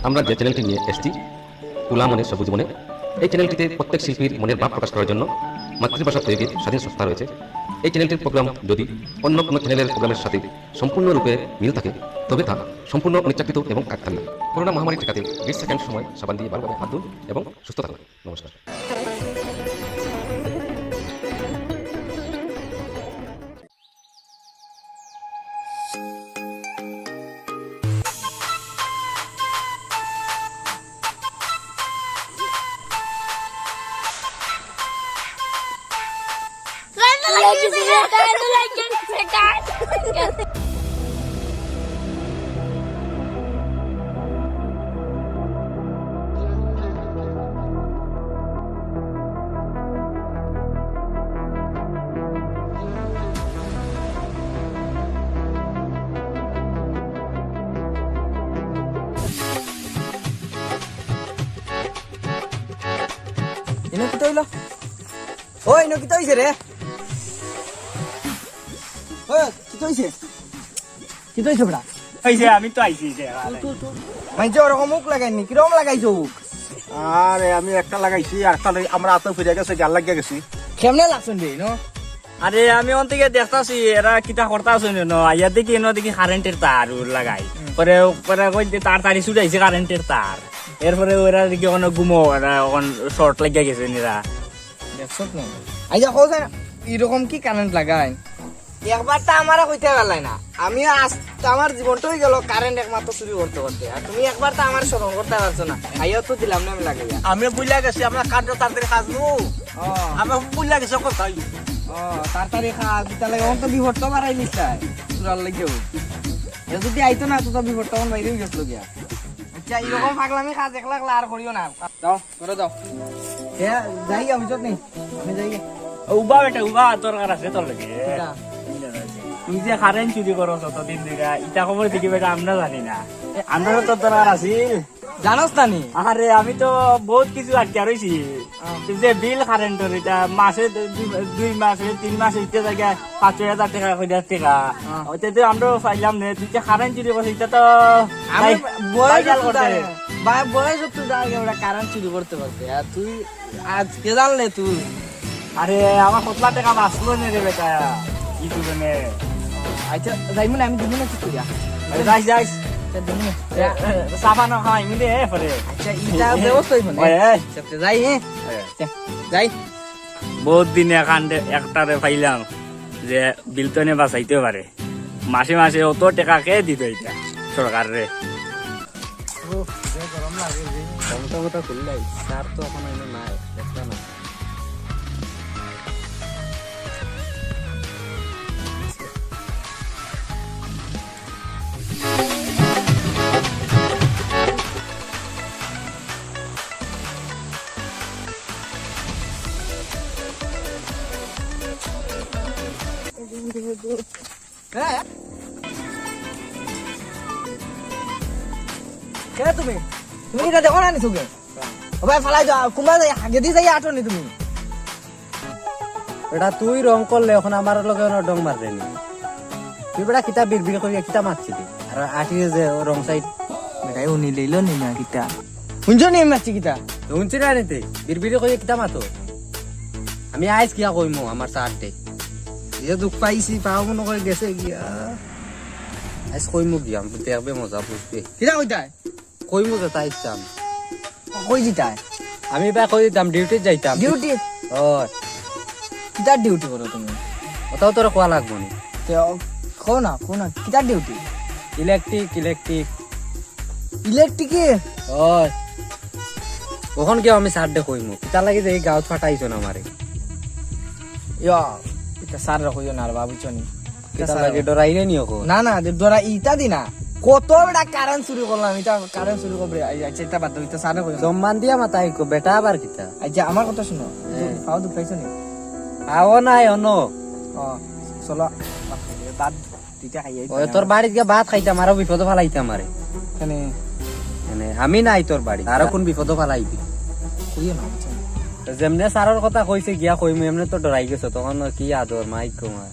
আমরা যে চ্যানেলটি নিয়ে এসেছি তুলা মনে সবুজ মনে, এই চ্যানেলটিতে প্রত্যেক শিল্পীর মনের ভাব প্রকাশ করার জন্য মাতৃভাষা প্রয়োগের স্বাধীন সংস্থা রয়েছে। এই চ্যানেলটির প্রোগ্রাম যদি অন্য কোনো চ্যানেলের প্রোগ্রামের সাথে সম্পূর্ণরূপে মিল থাকে তবে তা সম্পূর্ণ অনিচ্ছাকৃত এবং কাকতালীয়। করোনা মহামারী ঠেকাতে 20 সেকেন্ড সময় সাবান দিয়ে ভালোভাবে হাত ধুন এবং সুস্থ থাকুন। নমস্কার। ইনো কি তৈল ও ইনো কি তৈছে রে ও কি তৈছে বড়া হইছে আমি তো আইছি যে মাইজে ওরকম মুখ লাগাইনি কিরকম লাগাইছো মুখ আরে আমি একটা লাগাইছি আর একটা আমরা আতো ফিরে গেছে গাল লাগিয়ে গেছি কেমনে লাগছেন রে ইনো আরে আমি অন থেকে দেখতাছি এরা কিটা করতা আছে ন আইয়া দেখি এনো দেখি কারেন্টের তার লাগাই পরে পরে কই যে তার তারি ছুটাইছে কারেন্টের তার এরপরে ওরা দেখি অন গুমো এরা অন শর্ট লাগিয়ে গেছে এরা দেখছত না আইজা কইছ না এরকম কি কারেন্ট লাগাই একবার তো আমারও কইতে পারলাই না আমি আজ আমার জীবনটাই গেল কারেন্ট একমাত্র চুরি করতে করতে আর তুমি একবার তো আমার স্মরণ করতে পারছো না আইও তো দিলাম না আমি লাগাইয়া আমি বুঝলা গেছি আমরা কারেন্ট তাড়াতাড়ি খাজনু আমি বুঝলা গেছি কোথায় তাড়াতাড়ি খাস তাহলে ওন তো বিভর্ত বাড়াই নিশ্চয় চুরার লাগেও যদি আইতো না তো বিভর্ত অন বাইরেও গেছিল গিয়া আচ্ছা এরকম পাগলামি কাজ একলা একলা আর করিও না যাও করে যাও হ্যাঁ যাই আমি তো নেই আমি যাই উবা বেটা উবা দরকার আছে তোর লাগে তুই যে কারেন্ট চুরি করো ততদিন দিকা ইটা খবর দেখি বেটা আমরা জানি না আমরা তো দরকার আছিল জানোস না নি আরে আমি তো বহুত কিছু আটকে রয়েছি যে বিল কারেন্টের এটা মাসে 2 মাসে 3 মাসে ইতে জায়গা 5,000 টাকা কইরা টাকা ওইতে তো আমরা পাইলাম না তুই যে কারেন্ট চুরি করছিস এটা তো আমি বয়স করতে বয়স তো দাঁড়িয়ে ওরা কারেন্ট চুরি করতে পারতে আর তুই আজকে জানলে তুই আরে আমার 17 টাকা বাঁচলো না রে বেটা কি তুই আচ্ছা যাইমু না আমি দিমু না কি কইয়া যাইস যাইস দিমু সাবান খাই মিলে পরে আচ্ছা ইটা ব্যবস্থা হইব না আচ্ছা যাই যাই বহুত দিনে কান্দে একটারে পাইলাম যে বিল তো নে বাঁচাইতে পারে মাসে মাসে অত টাকা কে দিত এটা সরকার রে গরম লাগে রে কমটা কথা খুললাই স্যার তো এখন এনে নাই দেখতা না তুমি তুমি এটা দেখো না নি তুমি ভাই ফালাই যাও কুমা যাই আগে দিয়ে যাই আটো নি তুমি বেটা তুই রং করলে এখন আমার লগে ডং মারবে নি তুই বেটা কিতা বিড়বিড় করিয়া কিতা মারছিলি আর আটি যে রং সাইড বেটাই উনি লইলো নি না কিটা শুনছো নি মারছি কিটা শুনছি না নিতে বিড়বিড় করিয়া কিতা মাতো আমি আইস কিয়া কইমু আমার সাথে এ দুঃখ পাইছি পাও মনে করে গেছে গিয়া আইস কইমু গিয়া দেখবে মজা বুঝবে কিটা কইতাই কইমু যে তাই ইচ্ছাম কই জিতাই আমি বা কই দিতাম ডিউটি যাইতাম ডিউটি ও কিটা ডিউটি করো তুমি ওটাও তোর কোয়া লাগবো নি খো না কিটা ডিউটি ইলেকট্রিক ইলেকট্রিক ও কখন গিয়ে আমি সার দে কইমু কিতা লাগি যে এই গাঁত ফাটাইছো না আমারে ইয়া এটা সার রাখো না আর বাবু চনি কিতা লাগি ডরাই রে নিও কো না না ডরা ইটা দি না কত বড় কারেন্ট শুরু করলাম এটা কারেন্ট শুরু করবে আচ্ছা এটা বাদ দাও এটা সার রাখো সম্মান দিয়া মাতাই কো বেটা আবার কিতা আচ্ছা আমার কথা শুনো পাও দুঃখ পাইছো নি আও নাই অনো ও চলো বাদ দিটা খাইয়াই ওই তোর বাড়িতে গিয়ে ভাত খাইতাম আরো বিপদ ফালাইতাম আরে এখানে আমি নাই তোর বাড়ি আরো কোন বিপদ ফালাইবি কইও না যেমনে সারর কথা কইছে গিয়া কইমু এমনে তো ডরাই গেছো তখন কি আদর মাইক কমা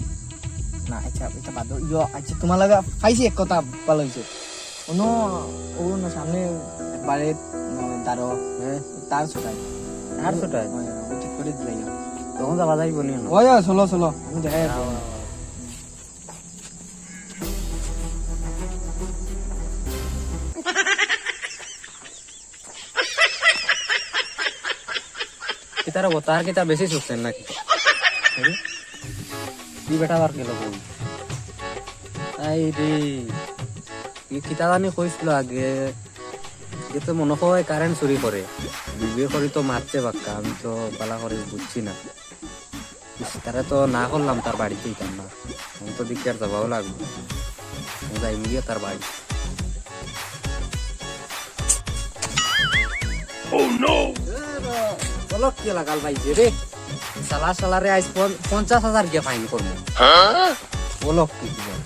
না আচ্ছা এটা বাদ দাও ইয়ো আচ্ছা তোমার লাগা খাইছি এক কথা ভালো হইছে কোনো ও না সামনে একবারে তারও তার ছোটাই আর ছোটাই ও ঠিক করে দিলাই তখন যাওয়া যাইব নি ওই চলো চলো আমি দেখাই কিতার তার কিতা বেশি শুকছেন নাকি কি বেটা আবার গেল বল আই রে এই কিতা জানি কইছিল আগে এ তো মনে হয় কারেন্ট চুরি করে বিয়ে করি তো মারছে বাক্কা আমি তো পালা করে বুঝছি না তারা তো না করলাম তার বাড়িতেই তার না আমি তো দিকে আর যাবাও লাগবে যাই মিলিয়ে তার বাড়ি বলো কি লাগাল ভাইছে রে সালা সালারে আজ 50,000 কে ফাইন করবো বলো কি বল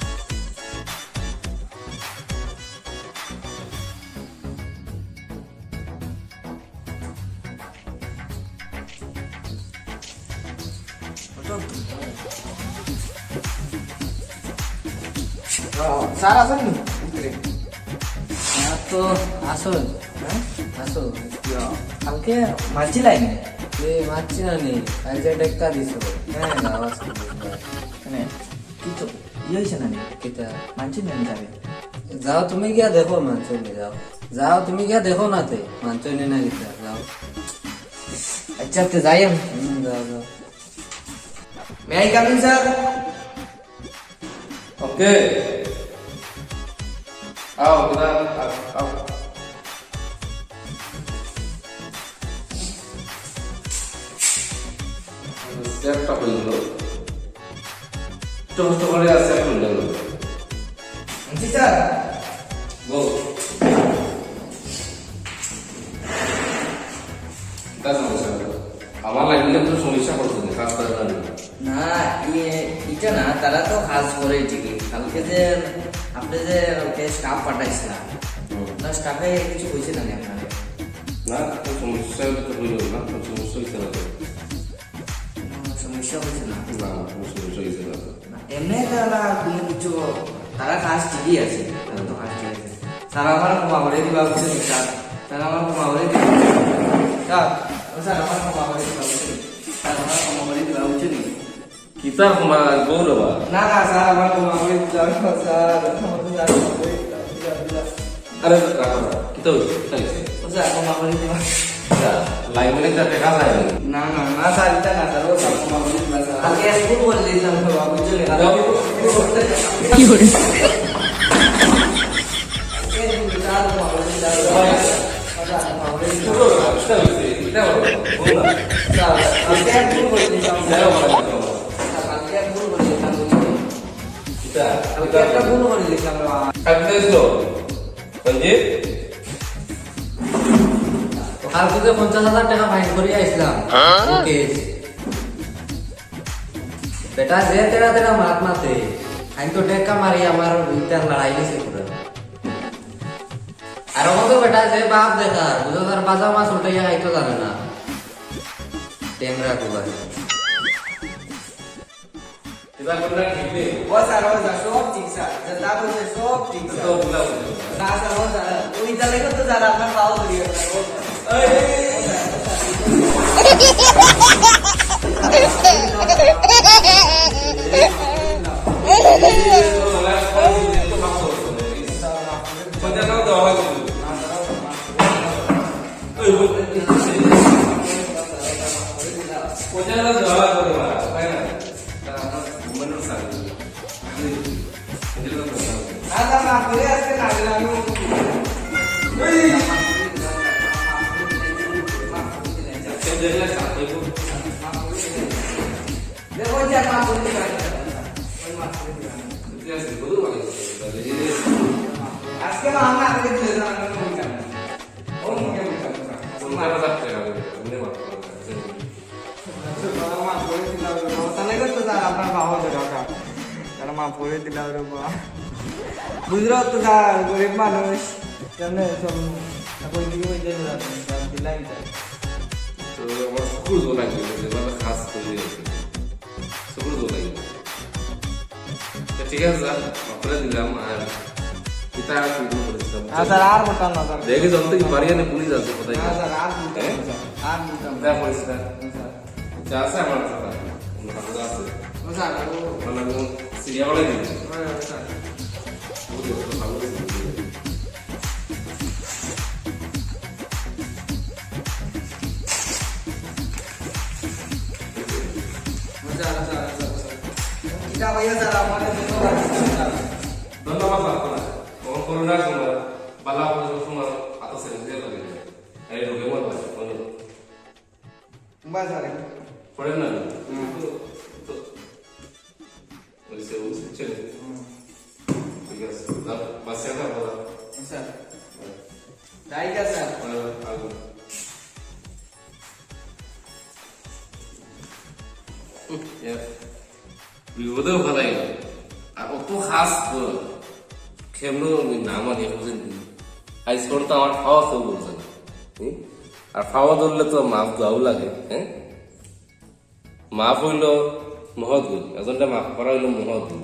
স্যার আছেন নি তো আসুন আসুন কালকে মারছিলাই না মারছি না নি আজ যে টেক্কা দিছো হ্যাঁ আওয়াজ মানে কি তো ইয়ে হয়েছে না কিতা মানছি না যাবে যাও তুমি গিয়া দেখো মানছো নি যাও যাও তুমি গিয়া দেখো না তে মানছো নি না কিতা যাও আচ্ছা তো যাই আমি যাও যাও may I coming sir okay आओ बेटा आओ চেকটা হইল তো করে আছে হইল জি স্যার গো কাজ করছে আমার লাগলে তো সমস্যা করছে কাজ করে না না এটা না তারা তো কাজ করে ঠিকই কালকে যে আপনি যে স্টাফ পাঠাইছিলেন না স্টাফে কিছু হয়েছে না আপনাদের না তো সমস্যা তো হইল না সমস্যা হইছে না সমস্যা হয়েছে না না সমস্যা হইছে না এমনি তারা কোনো কিছু তারা কাজ ঠিকই আছে তারা তো কাজ ঠিক আছে তারা আমার ক্ষমা করে দিবা বুঝছেন স্যার তারা আমার ক্ষমা করে দিবা স্যার স্যার আমার ক্ষমা করে দিবা বুঝছেন স্যার আমার ক্ষমা করে দিবা বুঝছেন কিতা তোমার গৌরবা না না স্যার আমার ক্ষমা করে দিবা স্যার আরে কিতা হইছে স্যার ক্ষমা করে দিবা লাইভ মানে তা দেখা যায় না না না স্যার এটা না স্যার ও স্যার ক্ষমা করে দিবা স্যার আগে স্কুল বলে দিলাম বাবা বুঝছেন কি করে কালকে যে 50,000 টাকা ফাইন করিয়া আসলাম ওকে বেটা যে তেরা তেরা মাত মাতে আমি তো টেক্কা মারি আমার ইটার লড়াই গেছে পুরো আর ও তো বেটা যে বাপ দেখার বুঝো তার বাজা মাছ উঠাইয়া খাইতো জানে না ট্যাংরা কুবার কিতা করলা ঠিক নেই ও স্যার সব ঠিক স্যার যা বলছে সব ঠিক স্যার তো বুঝলাম না স্যার ও স্যার ওই তালে তো যারা আপনার পাও করিয়ে না ফিরে আসতে না আমি দেখো যে মা বলে দিবা আজকে মা আমরা আগে দিলে না আমি বলতাম ও মুখে বলতাম মা পড়ে দিলাম তাহলে তো স্যার আপনার বাবা দরকার তারা মা পড়ে দিলাম রে বাবা বুঝলো তো স্যার গরিব মানুষ জানে সব কই দিকে কই দিলে দিলাই তো আমার স্কুল জো লাগবে যেভাবে খাস করে স্কুল জো লাগবে তো ঠিক আছে স্যার আপনারা দিলাম আর কিতা শুরু করেছিলাম না স্যার আর বলতাম না স্যার দেখে জানতে কি বাড়িয়ানে পুলিশ আছে কোথায় না স্যার আর বলতাম না স্যার আর বলতাম না দেখা করেছিস না স্যার যা আছে আমার কথা ভালো আছে স্যার মানে সিরিয়া বলে দিই স্যার ভালো আছে এটা ভাইয়া স্যার আমাদের ধন্যবাদ আপনার করোনার সময় বালা সময় আতো সেন্সিটিভ লাগে এই রোগে মত বাস স্যার পড়েন না তো ওইসে চলে ঠিক আছে বাস এটা বলা স্যার ঠিক আছে স্যার বিপদেও ভালাই আর অত খাস কেমন নাম আর বুঝেন আজ তো আমার খাওয়া খেয়ে বলছেন আর খাওয়া ধরলে তো মাফ দেওয়াও লাগে হ্যাঁ মাফ হইল মহৎ গুণ এজনটা মাফ করা হইল মহৎ গুণ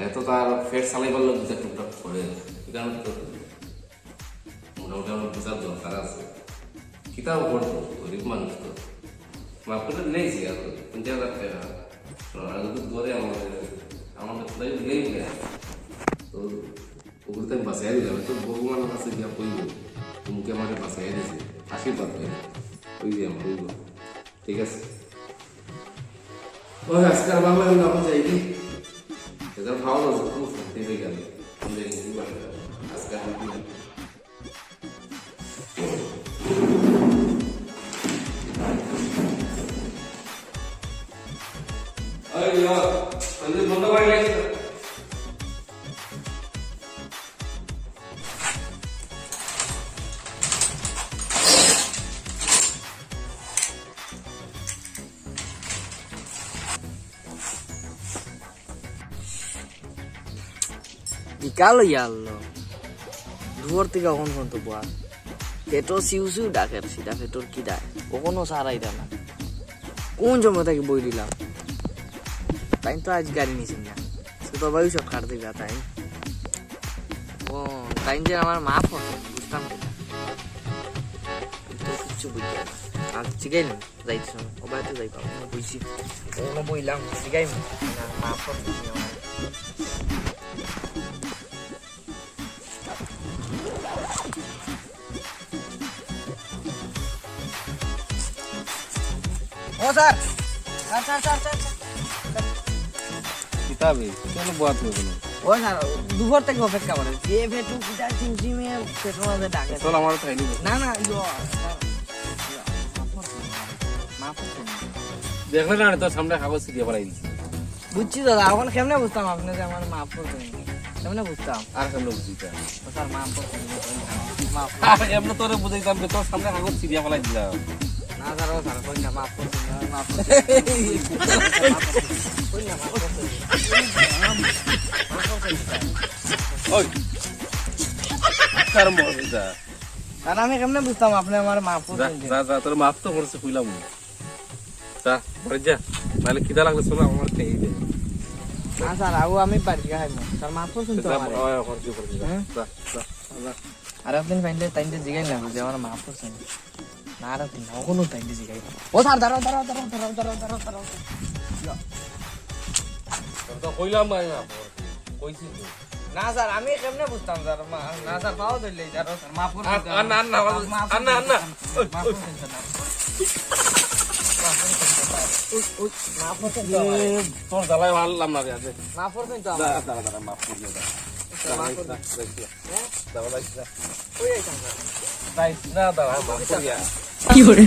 এত তার ফের চালাইবার লোক যে টুকটাক করে কারণ তো মোটামুটি আমার বোঝার দরকার আছে কিতাব পড়তো গরিব মানুষ তো মাফ করে নেইছি আর 50,000 টাকা আর যদি ধরে আমাদের কোথায় দিলেই না তো ওগুলো তো আমি বাসায় দিলাম তো ভগবানের কাছে গিয়া কইব মুখে আমাকে বাসায় দিয়েছে আশীর্বাদ করে ওই দিয়ে আমার ওইব ঠিক আছে ওই আজকাল বাংলা আমি এখন যাই কি এদের ভালো আছে খুব শান্তি হয়ে গেল আজকাল বন্ধ করে লাগছে বিকাল হইয়া আলো দুপুর থেকে কখন পর্যন্ত বয়া পেটো সিউ সিউ ডাকে সিধা পেটোর কি ডাক কখনো সারাই দেয় না কোন সময় থেকে বই দিলাম তাই তো আজ গাড়ি নিয়েছেন না তো বাবু সব কাট দিবে তাই ও তাই যে আমার মা ফোন বুঝতাম না তো কিছু বুঝতে না আর জিগাই না যাইতে সময় ও বাইরে যাই পাবো বুঝছি কোনো বইলাম জিগাই না মা ফোন ও sir sir sir sir sir কিতাবে কেন বাত হবে না ও স্যার দুপুর থেকে অপেক্ষা করে যে ভেটু কিটা চিমচিমে পেট্রোল মাঝে ডাকে চল আমার খাইলি না না দেখলে না তোর সামনে কাগজ দিয়ে বাড়াই দিছি বুঝছি দাদা এখন কেমনে বুঝতাম আপনি যে আমার মাফ করবেন কেমনে বুঝতাম আর কেন বুঝিটা ও স্যার মাফ করবেন মাফ এমন তোরে বুঝাইতাম যে তোর সামনে কাগজ দিয়ে বাড়াই দিলাম না স্যার ও স্যার কই না মাফ করবেন মাফ কই না মাফ করবেন ওই তার মজা আর আমি কেমনে বুঝতাম আপনি আমার মাফ যা করবেন যা যা তোর মাফ তো করছে কইলাম যা বাড়ি যা নাহলে খিদা লাগলে শোনা আমার খেয়ে দে না স্যার আও আমি বাড়ি খাইব স্যার মাফ করছেন তো যা আমার খরচ করে যা যা যা আর আপনি ফাইনলে টাইমটা জিগাই না যে আমার মাফ করছেন না আর আপনি কখনো টাইমটা জিগাই ও স্যার দাঁড়াও দাঁড়াও দাঁড়াও দাঁড়াও দাঁড়াও দাঁড়াও দাঁড়াও তোর তো কইলাম ভাই মাফ কইছি তো না স্যার আমি কেমনে বুঝতাম স্যার না স্যার পাও ধরলে স্যার মাফ করবেন আন্না আন্না আন্না আন্না মাফ করবেন স্যার মাফ করবেন তো তোর জ্বালায় মারলাম না রে আজকে মাফ করবেন তো দাঁড়া দাঁড়া দাঁড়া মাফ করিও দাঁড়া মাফ করবেন দাঁড়া কই আইতাম স্যার দাঁড়া দাঁড়া মাফ করিয়া কি hore